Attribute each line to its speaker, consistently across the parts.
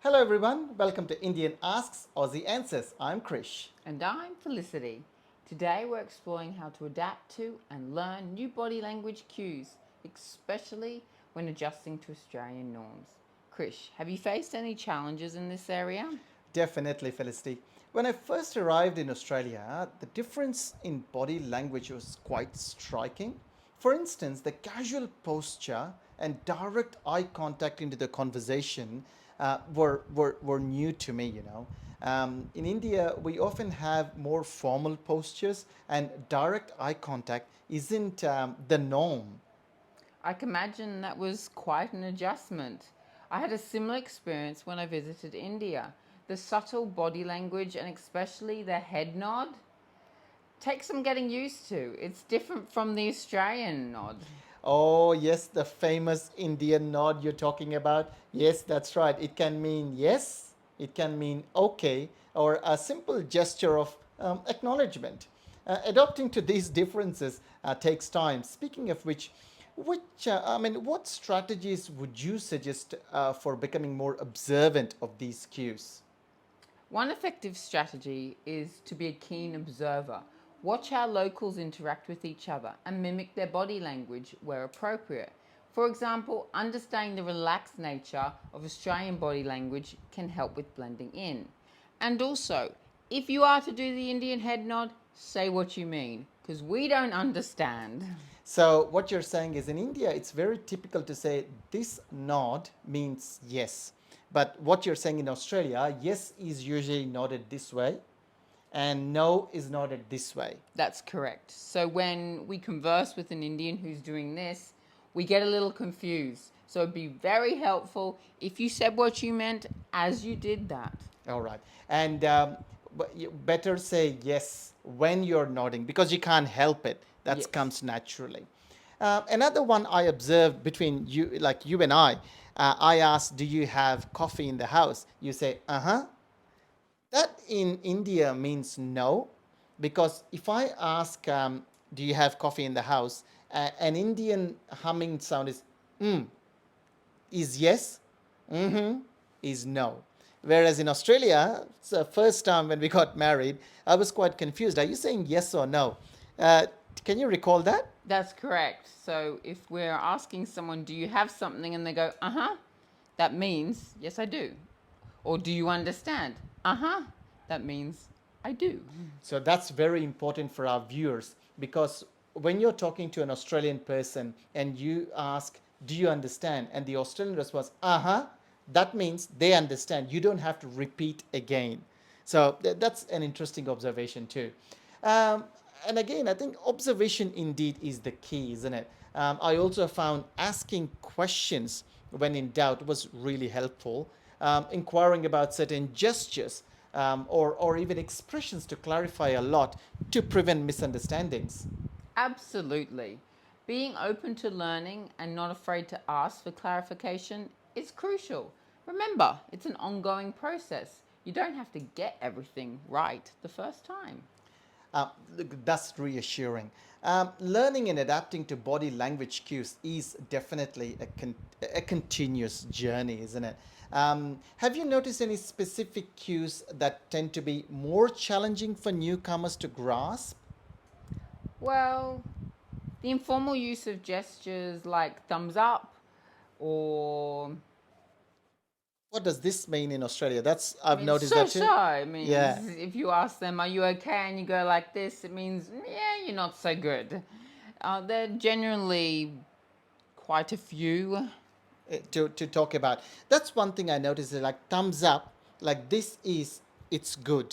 Speaker 1: Hello everyone, welcome to Indian Asks Aussie Answers. I'm Krish.
Speaker 2: And I'm Felicity. Today we're exploring how to adapt to and learn new body language cues, especially when adjusting to Australian norms. Krish, have you faced any challenges in this area?
Speaker 1: Definitely, Felicity. When I first arrived in Australia, the difference in body language was quite striking. For instance, the casual posture and direct eye contact into the conversation were new to me, you know. In India, we often have more formal postures, and direct eye contact isn't the norm.
Speaker 2: I can imagine that was quite an adjustment. I had a similar experience when I visited India. The subtle body language and especially the head nod takes some getting used to. It's different from the Australian nod.
Speaker 1: Oh, yes, the famous Indian nod you're talking about. Yes, that's right. It can mean yes, it can mean okay, or a simple gesture of acknowledgement. Adopting to these differences takes time. Speaking of what strategies would you suggest for becoming more observant of these cues?
Speaker 2: One effective strategy is to be a keen observer. Watch how locals interact with each other and mimic their body language where appropriate. For example, understanding the relaxed nature of Australian body language can help with blending in. And also, if you are to do the Indian head nod, say what you mean, because we don't understand.
Speaker 1: So, what you're saying is in India, it's very typical to say this nod means yes. But what you're saying in Australia, yes is usually nodded this way and no is nodded this way.
Speaker 2: That's correct. So when we converse with an Indian who's doing this, we get a little confused. So it'd be very helpful if you said what you meant as you did that.
Speaker 1: All right. And but you better say yes when you're nodding because you can't help it. That
Speaker 2: Yes.
Speaker 1: comes naturally. Another one I observed between you, like you and I asked, "Do you have coffee in the house?" You say, "Uh huh." That in India means no, because if I ask, "Do you have coffee in the house?" An Indian humming sound is yes, mm-hmm, is no. Whereas in Australia, it's the first time when we got married, I was quite confused. Are you saying yes or no? Uh, can you recall that?
Speaker 2: That's correct. So if we're asking someone, do you have something? And they go, uh huh, that means, yes, I do. Or do you understand? Uh huh, that means, I do.
Speaker 1: So that's very important for our viewers because when you're talking to an Australian person and you ask, "Do you understand?" and the Australian response, "Uh huh," that means they understand. You don't have to repeat again. So that's an interesting observation too. Um, and again, I think observation indeed is the key, isn't it? I also found asking questions when in doubt was really helpful. Inquiring about certain gestures or even expressions to clarify a lot to prevent misunderstandings.
Speaker 2: Absolutely. Being open to learning and not afraid to ask for clarification is crucial. Remember, it's an ongoing process. You don't have to get everything right the first time.
Speaker 1: That's reassuring. Learning and adapting to body language cues is definitely a continuous journey, isn't it? Have you noticed any specific cues that tend to be more challenging for newcomers to grasp?
Speaker 2: Well, the informal use of gestures like thumbs up or
Speaker 1: What does this mean in Australia? That's I've
Speaker 2: means
Speaker 1: noticed
Speaker 2: so
Speaker 1: that
Speaker 2: so.
Speaker 1: too.
Speaker 2: It means
Speaker 1: Yeah.
Speaker 2: if you ask them, "Are you okay?" and you go like this, it means yeah, you're not so good. They're generally quite a few.
Speaker 1: To talk about. That's one thing I noticed. Like thumbs up, like this is it's good,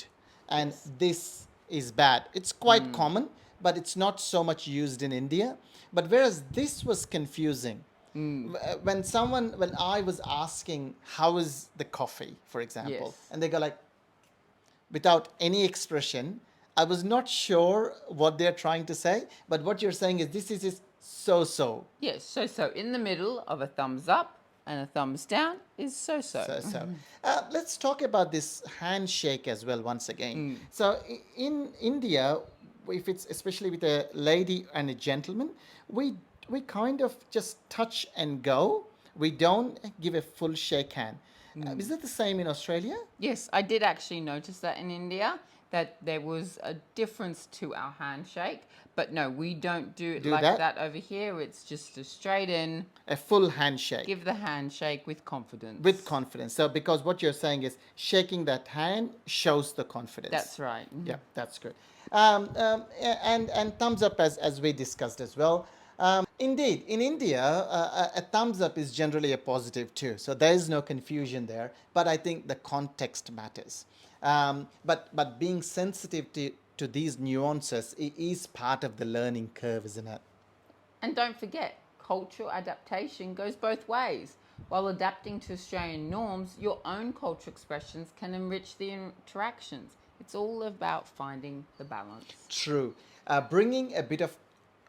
Speaker 1: and
Speaker 2: Yes.
Speaker 1: this is bad. It's quite common, but it's not so much used in India. But whereas this was confusing, when I was asking how is the coffee, for example,
Speaker 2: Yes.
Speaker 1: and they go like without any expression. I was not sure what they're trying to say, but what you're saying is this is so so.
Speaker 2: Yes. So so. In the middle of a thumbs up and a thumbs down is so so.
Speaker 1: Let's talk about this handshake as well once again. So in India, if it's especially with a lady and a gentleman, we we kind of just touch and go. We don't give a full shake hand. Is that the same in Australia?
Speaker 2: Yes, I did actually notice that in India, that there was a difference to our handshake. But no, we don't do it
Speaker 1: Do
Speaker 2: like
Speaker 1: that?
Speaker 2: that over here. It's just a straight in,
Speaker 1: A full handshake.
Speaker 2: give the handshake with confidence.
Speaker 1: With confidence. So, because what you're saying is shaking that hand shows the confidence.
Speaker 2: That's right.
Speaker 1: Yeah, that's good. And thumbs up as we discussed as well. Indeed, in India, a thumbs up is generally a positive too. So there is no confusion there. But I think the context matters. But being sensitive to these nuances is part of the learning curve, isn't it?
Speaker 2: And don't forget, cultural adaptation goes both ways. While adapting to Australian norms, your own cultural expressions can enrich the interactions. It's all about finding the balance.
Speaker 1: True. Bringing a bit of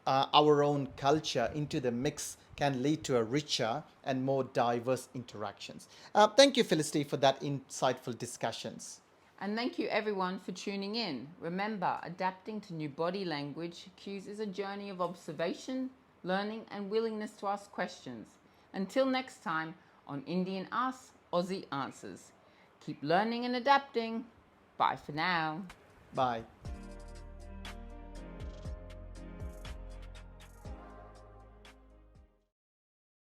Speaker 1: our own culture into the mix can lead to a richer and more diverse interactions. Thank you, Felicity, for that insightful discussions.
Speaker 2: And thank you everyone for tuning in. Remember, adapting to new body language cues is a journey of observation, learning, and willingness to ask questions. Until next time on Indian Asks Aussie Answers. Keep learning and adapting. Bye for now.
Speaker 1: Bye.